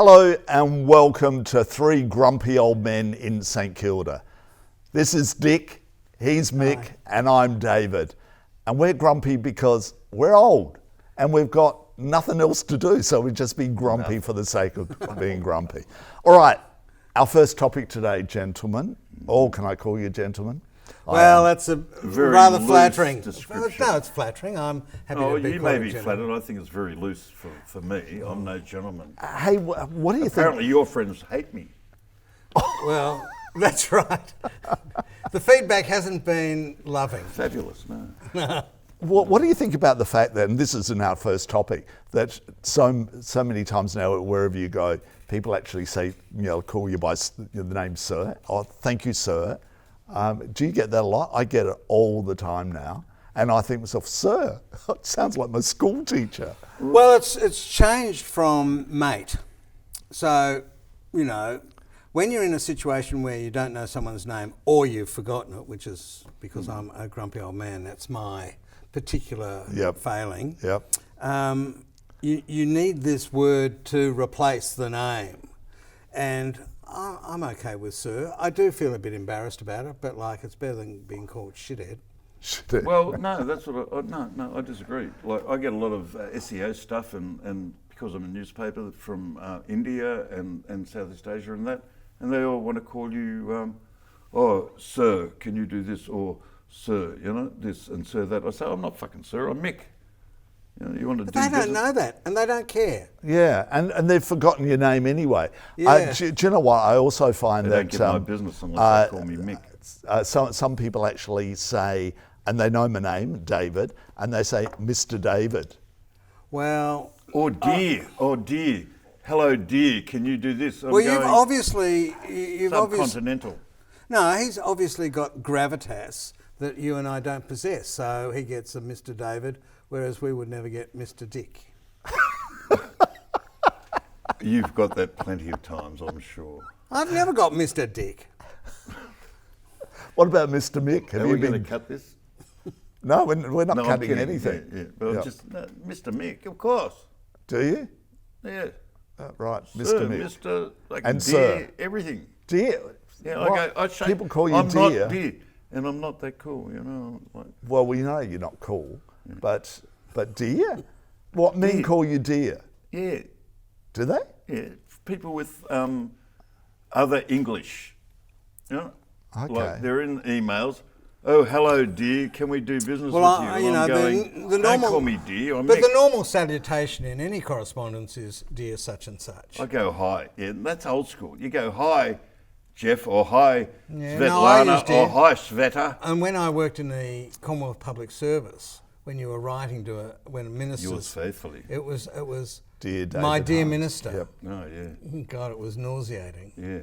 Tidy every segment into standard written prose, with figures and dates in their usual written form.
Hello and welcome to Three Grumpy Old Men in St Kilda. This is Dick, he's Mick, and I'm David. And we're grumpy because we're old and we've got nothing else to do, so we've just been grumpy for the sake of being grumpy. All right, our first topic today, gentlemen. Or can I call you gentlemen? Well, that's a very rather loose flattering. description. No, it's flattering. I'm happy Oh, to be you called may a be gentleman. flattered. I think it's very loose for me. I'm no gentleman. Hey, what do you Apparently your friends hate me. Well, that's right. The feedback hasn't been loving. Fabulous, no. What do you think about the fact that, and this is in our first topic, that so many times now wherever you go, people actually say, call you by the name sir. Oh, thank you, sir. Do you get that a lot? I get it all the time now. And I think to myself, sir, it sounds like my school teacher. Well, it's changed from mate. So, when you're in a situation where you don't know someone's name or you've forgotten it, which is because I'm a grumpy old man, that's my particular failing. Yep. You need this word to replace the name. And I'm okay with sir. I do feel a bit embarrassed about it, but it's better than being called shithead. Well, no, that's what I disagree. Like, I get a lot of SEO stuff and because I'm a newspaper from India and Southeast Asia and that, and they all want to call you, oh, sir, can you do this? Or, sir, this and sir that. I say, I'm not fucking sir, I'm Mick. You want to But do they don't business? know that, and they don't care. Yeah, and they've forgotten your name anyway. Yeah. Do you know what? I also find They that don't get my business unless they call me Mick. some people actually say, and they know my name, David, and they say, Mr. David. Well... Or dear, hello dear, can you do this? you've obviously... Subcontinental. No, he's obviously got gravitas that you and I don't possess, so he gets a Mr. David, whereas we would never get Mr. Dick. You've got that plenty of times, I'm sure. I've never got Mr. Dick. What about Mr. Mick? Are we going to cut this? No, we're not No, I'm cutting kidding. anything. Yeah. But Mr. Mick, of course. Do you? Yeah. Right, Sir, Mr. Mick. Mr. Like And dear, sir. everything. Dear? Yeah, I say, people call you I'm dear. not dear, and I'm not that cool, Well, we know you're not cool, but dear? What men Dear. call you dear? Yeah, Do they? yeah. People with other English, Okay. like they're in emails. Oh, hello, dear. Can we do business Well, with you? And I'm going, the normal... don't call me dear. I'm But Mick. the normal salutation in any correspondence is dear such and such. I go hi. Yeah, that's old school. You go hi, Jeff, or hi, Yeah, no, I Svetlana, used to. or hi, Sveta. And when I worked in the Commonwealth Public Service, when you were writing to when ministers... Yours faithfully. It was Dear David my dear Hunt. minister. Yep. Oh, yeah. God, it was nauseating. Yeah.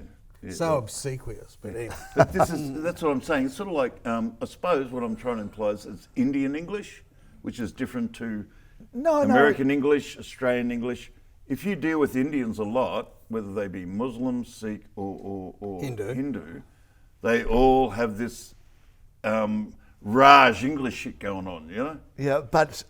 So obsequious, but anyway. But that's what I'm saying. It's sort of like, I suppose what I'm trying to imply is it's Indian English, which is different to American English, Australian English. If you deal with Indians a lot, whether they be Muslim, Sikh, or Hindu, they all have this Raj English shit going on, Yeah, but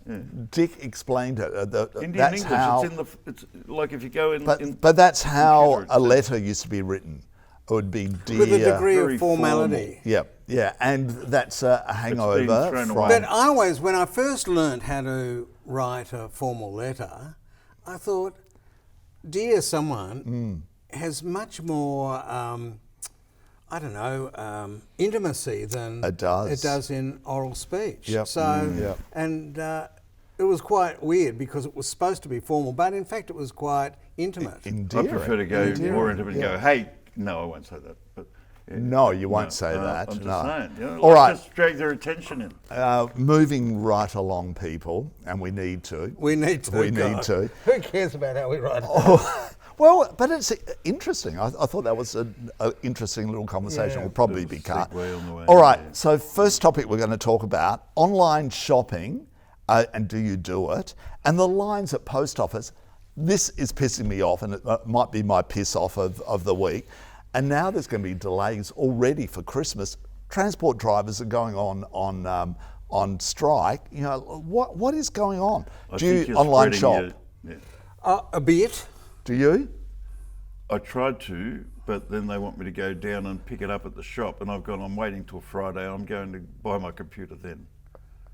Dick explained it. Indian That's English, how, it's like if you go in... but that's how computer, a letter used to be written. It would be dear. With a degree Very of formality. Yeah, and that's a hangover thrown from... away. But I always, when I first learned how to write a formal letter, I thought, dear someone has much more, intimacy than It does. it does in oral speech. Yep. So, and it was quite weird because it was supposed to be formal, but in fact it was quite intimate. I Endearing. prefer to go more intimate and go, hey, no, I won't say that. But No, you won't say that. I'm just no. saying. All right. Just drag their attention in. Moving right along, people, and we need to. We need to. We need to. Who cares about how we write? Well, but it's interesting. I thought that was an interesting little conversation. Yeah. Will probably Bit of be a cut. segue on the way, All right. yeah. So first topic we're going to talk about online shopping, and do you do it? And the lines at post office. This is pissing me off, and it might be my piss off of the week. And now there's going to be delays already for Christmas. Transport drivers are going on strike. What is going on? I Do think you you're online spreading shop? your- A bit. Do you? I tried to, but then they want me to go down and pick it up at the shop, and I've gone, I'm waiting till Friday, I'm going to buy my computer then.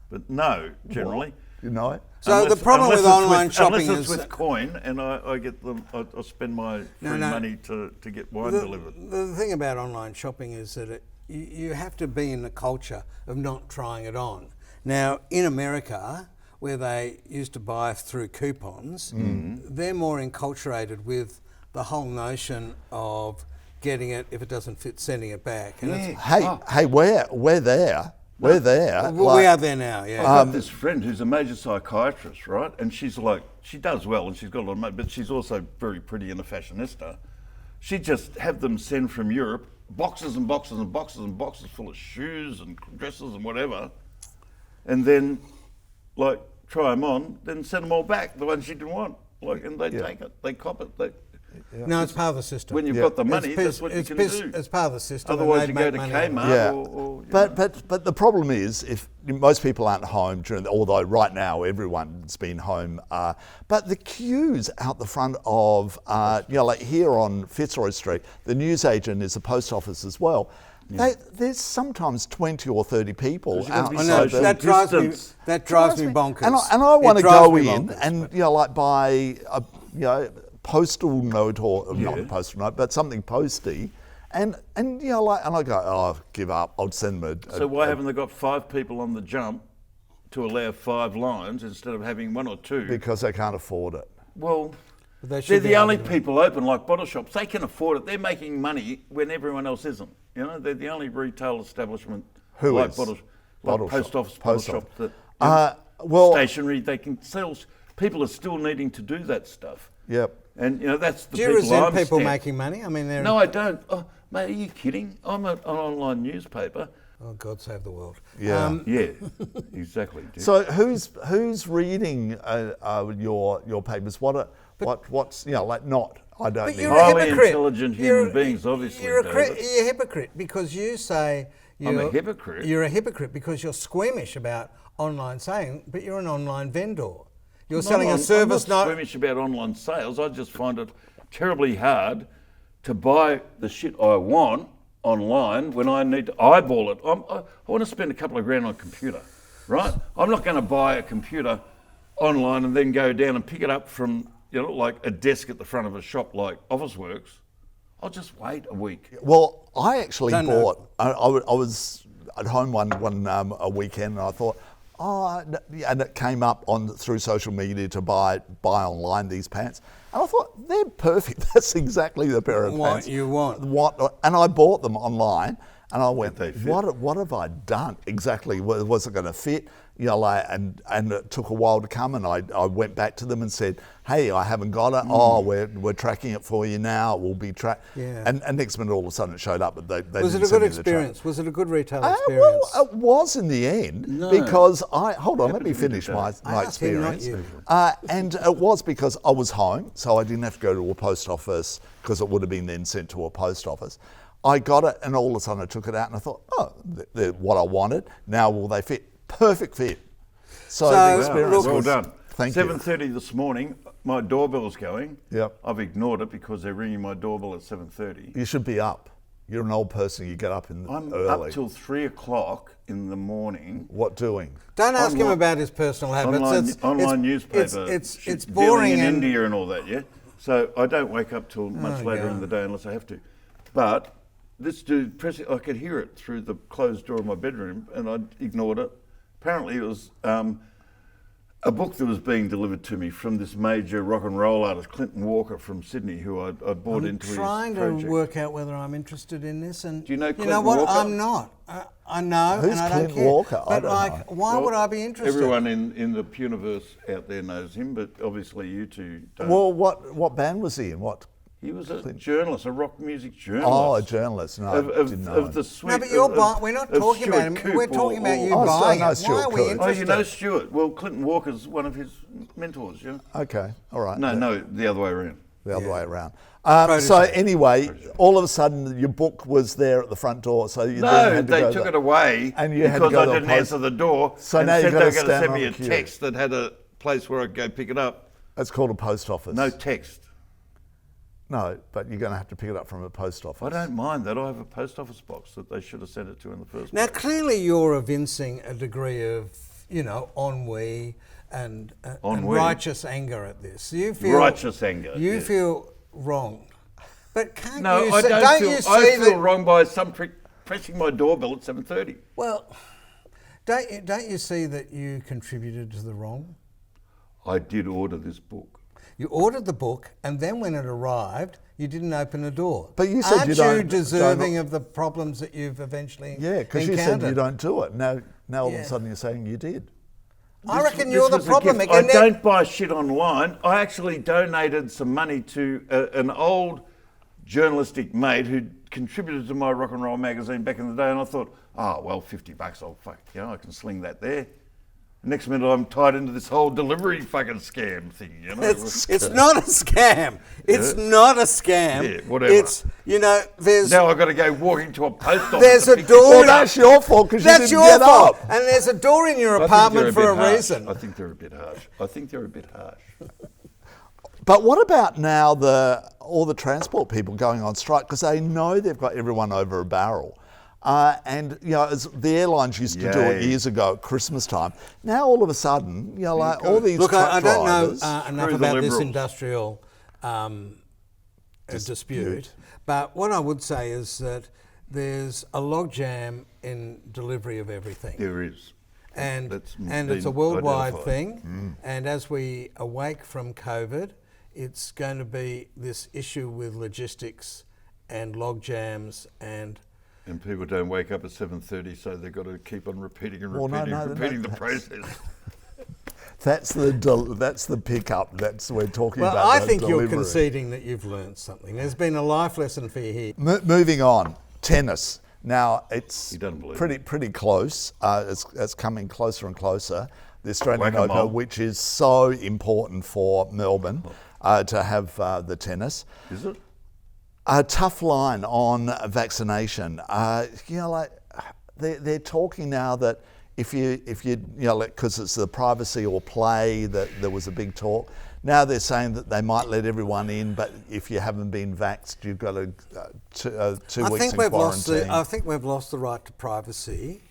But no, generally. You know it? So the problem with online shopping unless it's is with coin, and I get them, I spend my free money to get wine delivered. The thing about online shopping is that you have to be in the culture of not trying it on. Now, in America, where they used to buy through coupons, they're more enculturated with the whole notion of getting it, if it doesn't fit, sending it back. And Hey, we're there. We're there. well, we are there now, yeah. I've got this friend who's a major psychiatrist, right? And she's like, she does well and she's got a lot of money, but she's also very pretty and a fashionista. She'd just have them send from Europe boxes and boxes and boxes and boxes full of shoes and dresses and whatever, and then, like, try them on, then send them all back, the ones she didn't want. Like, and they take it, they cop it. No, it's part of the system. When you've got the money, that's what you can do. It's part of the system. Otherwise, you go to Kmart. Yeah. But the problem is, if most people aren't home during, although right now everyone's been home, but the queues out the front of, like here on Fitzroy Street, the newsagent is a post office as well. Yeah. There's sometimes 20 or 30 people outside. That drives me bonkers. And I want to go in and like buy a postal note or not a postal note, but something posty, and I go, oh, give up. I'll send them So why haven't they got 5 people on the jump to allow 5 lines instead of having 1 or 2? Because they can't afford it. Well, they're the only people open, like bottle shops. They can afford it. They're making money when everyone else isn't. You know, they're the only retail establishment like post office, bottle shop that stationery. They can sell. People are still needing to do that stuff. Yep. And that's the Do you resent people making money? I mean, no, I don't. Oh, mate, are you kidding? I'm an online newspaper. Oh, God save the world. Yeah. Yeah, exactly. Dude. So who's reading your papers? What's not? I don't. But you're highly a hypocrite. Intelligent human beings, obviously. You're a hypocrite because you say I'm a hypocrite. You're a hypocrite because you're squeamish about online selling, but you're an online vendor. You're selling a service. I'm not squeamish about online sales. I just find it terribly hard to buy the shit I want online when I need to eyeball it. I want to spend a couple of grand on a computer, right? I'm not going to buy a computer online and then go down and pick it up from like a desk at the front of a shop like Officeworks. I'll just wait a week. Well, I actually bought. I was at home one a weekend, and I thought, and it came up through social media to buy online these pants, and I thought they're perfect. That's exactly the pair of pants you want. And I bought them online, and I went, what have I done exactly? Was it going to fit? And it took a while to come, and I went back to them and said, hey, I haven't got it. Oh, we're tracking it for you now. It will be tracked. Yeah. And next minute, all of a sudden, it showed up. But they was it a good experience? Was it a good retail experience? Well, it was in the end because let me finish my experience. And it was because I was home, so I didn't have to go to a post office because it would have been then sent to a post office. I got it, and all of a sudden, I took it out, and I thought, they're what I wanted. Now will they fit? Perfect fit. So the experience well done. Thank you. 7:30 this morning, my doorbell's going. Yep. I've ignored it because they're ringing my doorbell at 7:30. You should be up. You're an old person. You get up I'm early. up till 3 o'clock in the morning. What doing? Don't ask him about his personal habits. Online newspaper. It's boring in India and all that. Yeah. So I don't wake up till much later in the day unless I have to. But this dude, I could hear it through the closed door of my bedroom, and I ignored it. Apparently, it was a book that was being delivered to me from this major rock and roll artist, Clinton Walker from Sydney, who I bought into his project. I'm trying to work out whether I'm interested in this. And do you know Clinton You know what? Walker? I'm not. I know, Who's and I don't Clinton care. Walker? But why would I be interested? Everyone in the Puniverse out there knows him, but obviously you two don't. Well, what band was he in? What? He was a journalist, a rock music journalist. Oh, a journalist. No, didn't know. Of the suite. No, but we're not talking about him. We're talking about you buying it. Why are we interested? Oh, you know Stuart. Well, Clinton Walker's one of his mentors, yeah. Okay, all right. No, the other way around. The other way around. So anyway, all of a sudden your book was there at the front door. So you they took it away and you had to because go I to didn't answer the door. So and now said you've they got were to going to send stand me on a queue. text that had a place where I could go pick it up. It's called a post office. No text. No, but you're going to have to pick it up from a post office. I don't mind that. I have a post office box that they should have sent it to in the first Now, place. clearly you're evincing a degree of, ennui and Ennui. righteous anger at this. You feel Righteous anger, You yes. feel wronged. But can't No, you I see, don't you feel. see I feel that, wrong by some prick pressing my doorbell at 7:30. well, don't you see that you contributed to the wrong? I did order this book. You ordered the book, and then when it arrived, you didn't open a door. But you said Aren't you don't- deserving of the problems that you've eventually Yeah, because you said encountered? you don't do it. Now all of Yeah. a sudden you're saying you did. I reckon This you're the was a problem. gift. It I can nev- don't buy shit online. I actually donated some money to an old journalistic mate who contributed to my rock and roll magazine back in the day, and I thought, oh well, $50, oh fuck, I can sling that there. Next minute, I'm tied into this whole delivery fucking scam thing. It's not a scam. It's not a scam. Yeah, whatever. It's, there's Now I've got to go walking to a post office. There's to a pick door- this Well, up. that's your fault because you that's didn't your get fault. up. And there's a door in your I think apartment for they're a bit harsh. reason. I think they're a bit harsh. But what about now all the transport people going on strike because they know they've got everyone over a barrel? And as the airlines used to do it Yay. years ago at Christmas time. Now all of a sudden, like all these Look, truck I don't know drivers, enough Screw the about this Liberals. industrial dispute, but what I would say is that there's a logjam in delivery of everything. There is. And That's it's a been worldwide identified. thing. And as we awake from COVID, it's going to be this issue with logistics and log jams and And people don't wake up at 7:30, so they've got to keep on repeating and Well, no, repeating, no, repeating the that's- process. that's the pickup. That's we're talking well, about. I the think you're delivery. conceding that you've learned something. There's been a life lesson for you here. Moving on, tennis. Now it's He doesn't believe pretty close. It's coming closer and closer. The Australian Whack-a-mole. Open, which is so important for Melbourne to have the tennis. Is it? A tough line on vaccination. They're talking now that if you because it's the privacy or play that there was a big talk. Now they're saying that they might let everyone in, but if you haven't been vaxxed, you've got to 2 weeks in quarantine. I think we've lost the right to privacy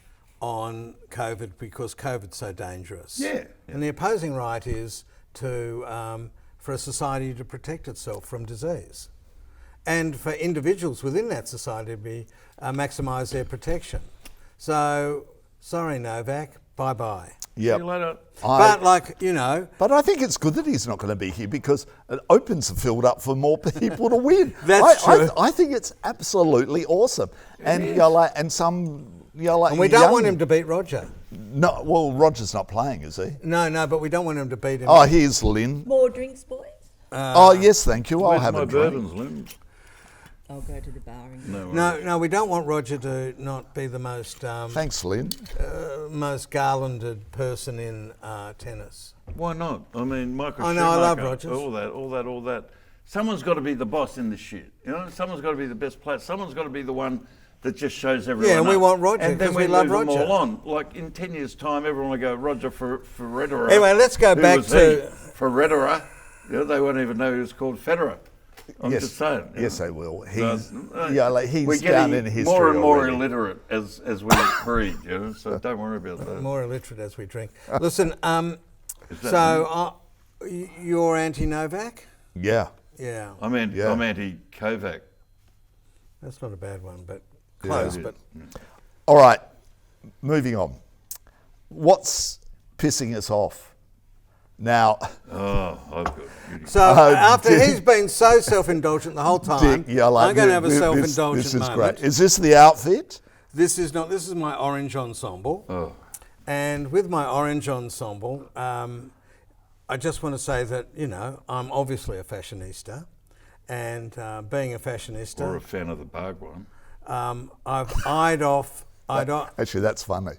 on COVID because COVID's so dangerous. Yeah. And the opposing right is to for a society to protect itself from disease, and for individuals within that society to be maximise their protection. So sorry, Novak, bye bye. Yep. See you later. But But I think it's good that he's not going to be here because it opens the field up for more people to win. That's true. I think it's absolutely awesome. And and some and we don't want him to beat Roger. No, well, Roger's not playing, is he? No, but we don't want him to beat him. Oh, here's Lynn. More drinks, boys? Oh, yes, thank you. I'll Where's have my a drink. bourbons, Lynn? I'll go to the bar and No, we don't want Roger to not be the most Thanks, Lynn. most garlanded person in tennis. Why not? I mean, Michael I know, I love Schumacher, Rogers. all that. Someone's got to be the boss in this shit. Someone's got to be the best player. Someone's got to be the one that just shows everyone. Yeah, and we up. want Roger, and then 'cause we we love move them Roger. all on. Like in 10 years' time, everyone will go Roger for Federer. Anyway, let's go Who back was to- he? Federer. They won't even know he was called Federer. I'm Yes. just saying. Yes, they will. He's We're he's down in getting history more and more already. illiterate as we breed. So don't worry about that. More illiterate as we drink. Listen, Is that so you're anti-Novak? Yeah. Yeah, I'm anti-Kovac. that's not a bad one, but close. Yeah. But All right, moving on. What's pissing us off now? Oh, I've got beauty. so after Dick. he's been so self-indulgent the whole time, Dick, yeah, like I'm going to have a this- self-indulgent This is moment. great. Is this the outfit? This is not. This is my orange ensemble. Oh. And with my orange ensemble, I just want to say that, I'm obviously a fashionista. And being a fashionista, Or a fan of the Bhagwan. I've eyed off. Actually, that's funny.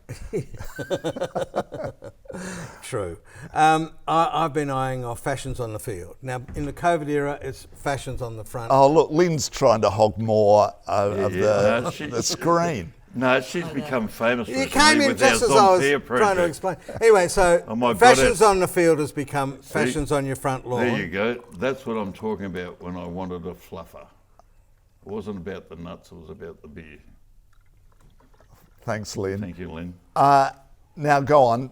True. I've been eyeing off fashions on the field. Now, in the COVID era, it's fashions on the front. Oh, look, Lynn's trying to hog more of Yeah. the screen. No, she's become famous You recently came in with our just as I was Zombie trying to project. explain. Anyway, so Oh my God, fashions it's- on the field has become fashions on your front lawn. There you go. That's what I'm talking about when I wanted a fluffer. It wasn't about the nuts, it was about the beer. Thanks, Lynn. Thank you, Lynn. Now go on.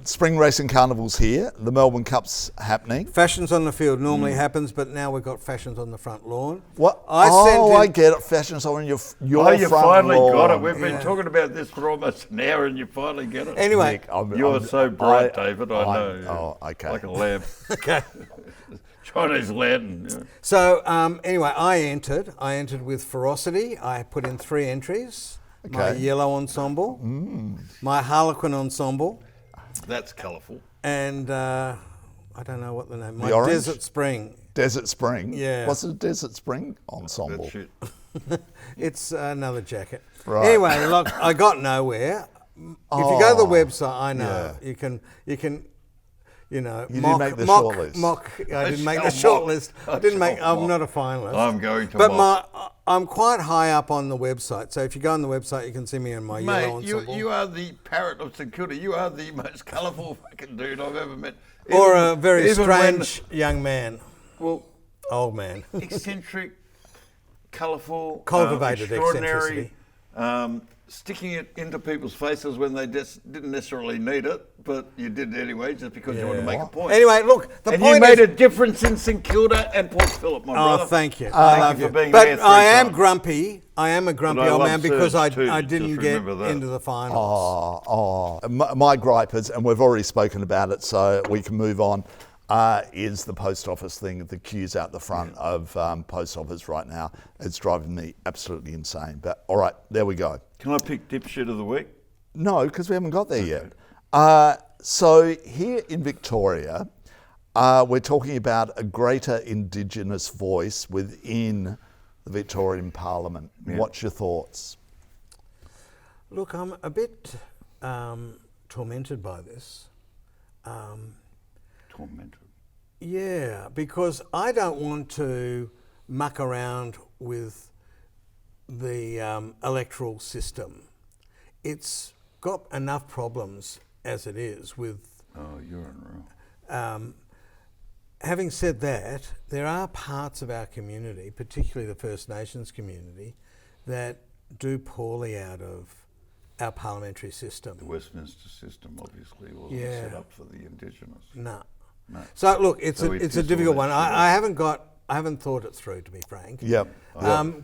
Spring Racing Carnival's here. The Melbourne Cup's happening. Fashions on the field normally happens, but now we've got fashions on the front lawn. What? I get it. Fashions on your Oh, you front finally lawn. got it. We've been talking about this for almost an hour and you finally get it. Anyway, Nick, I'm- You're I'm- so bright, I- David, I know. Oh, okay. Like a lamp. okay. Chinese lantern. Yeah. So anyway, I entered with ferocity. I put in 3 entries. My Okay. yellow ensemble, my harlequin ensemble, That's colourful. and I don't know what the name. My orange? Desert Spring. Desert Spring. Yeah. What's the Desert Spring ensemble? That's shit. It's another jacket. Right. Anyway, look, I got nowhere. If you go to the website, I know you can. You know, You mock, didn't make the mock, shortlist. mock. I didn't make the shall mock. shortlist. I I didn't make. shall I'm mock. not a finalist. I'm going to But mock. I'm quite high up on the website. So if you go on the website, you can see me in my yellow Mate, ensemble. you are the parrot of St Kilda. You are the most colourful fucking dude I've ever met. or Even- a very even when- strange young man, well, old man. eccentric, colourful, Cultivated extraordinary, sticking it into people's faces when they just didn't necessarily need it, but you did it anyway just because you want to make a point. Anyway, look, the and point you made is. a difference in St Kilda and Port Phillip, my brother. Oh, thank you. Thank love you for being But there 3 I am times. grumpy. I am a grumpy But I old love man because I Surge too, didn't just get remember that. into the finals. My gripe is, and we've already spoken about it, so we can move on, is the post office thing. The queues out the front of post office right now. It's driving me absolutely insane. But all right, there we go. Can I pick dipshit of the week? No, because we haven't got there yet. So here in Victoria, we're talking about a greater Indigenous voice within the Victorian Parliament. Yeah. What's your thoughts? Look, I'm a bit tormented by this. Tormented. Yeah, because I don't want to muck around with the electoral system. It's got enough problems as it is with. Oh, you're unreal. Having said that, there are parts of our community, particularly the First Nations community, that do poorly out of our parliamentary system. The Westminster system obviously wasn't Yeah. set up for the Indigenous. No. No. So look, it's So we a piss all difficult that one. shit off. I haven't thought it through, to be frank. Yep.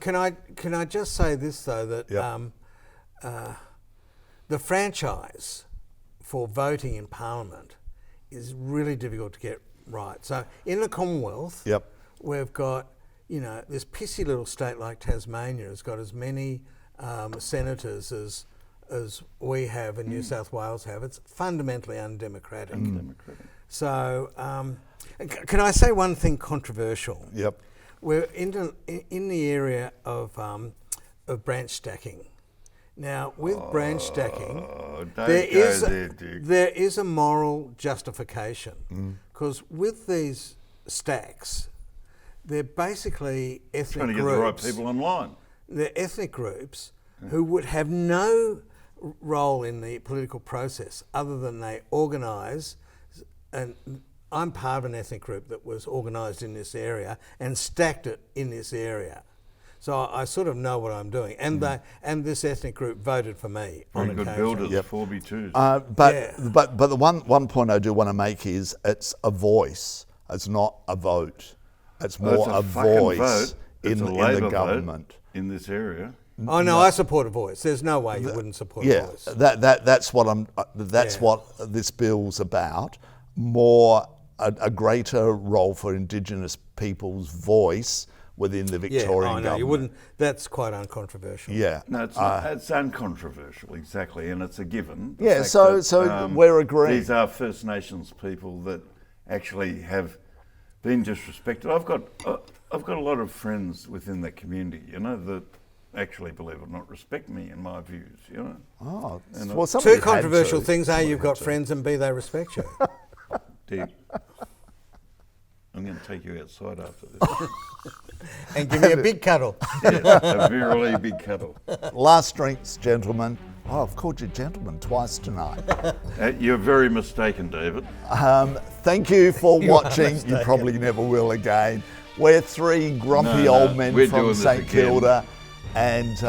Can I just say this though, that Yep. the franchise for voting in Parliament is really difficult to get right. So in the Commonwealth, Yep. we've got, this pissy little state like Tasmania has got as many senators as we have and New South Wales have. It's fundamentally undemocratic. Democratic. So can I say one thing controversial? Yep. We're in the area of branch stacking. Now, with branch stacking, don't there go is there, Dick. there is a moral justification because with these stacks, they're basically ethnic Trying to get groups. the right people online. They're ethnic groups who would have no role in the political process other than they organise, and I'm part of an ethnic group that was organised in this area and stacked it in this area. So I sort of know what I'm doing, and and this ethnic group voted for me on Very good occasion. builders, Yep. 4B2s. But the one point I do want to make is it's a voice. It's not a vote. It's more It's a fucking voice vote. It's in a the Labor vote government. in this area. Oh no, I support a voice. There's no way you wouldn't support a Yeah, voice. that's what I'm. That's Yeah. what this bill's about. More a greater role for Indigenous people's voice within the Victorian Yeah, government. you wouldn't. That's quite uncontroversial. Yeah. No, it's not. It's uncontroversial, exactly, and it's a given. The Yeah, fact so- that, so we're agreeing. These are First Nations people that actually have been disrespected. I've got a lot of friends within that community, that actually, believe it or not, respect me and my views. Oh, And well, somebody Two had controversial to. things: A, Somebody you've had got to. friends, and B, they respect you. Dick, I'm going to take you outside after this. And give me a big cuddle. Yeah, a really big cuddle. Last drinks, gentlemen. Oh, I've called you gentlemen twice tonight. You're very mistaken, David. Thank you for You are watching. You mistaken. probably never will again. We're three grumpy No, old men we're from doing this St again. Kilda. And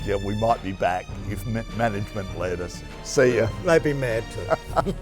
yeah, we might be back if management let us. See ya. They'd be mad too.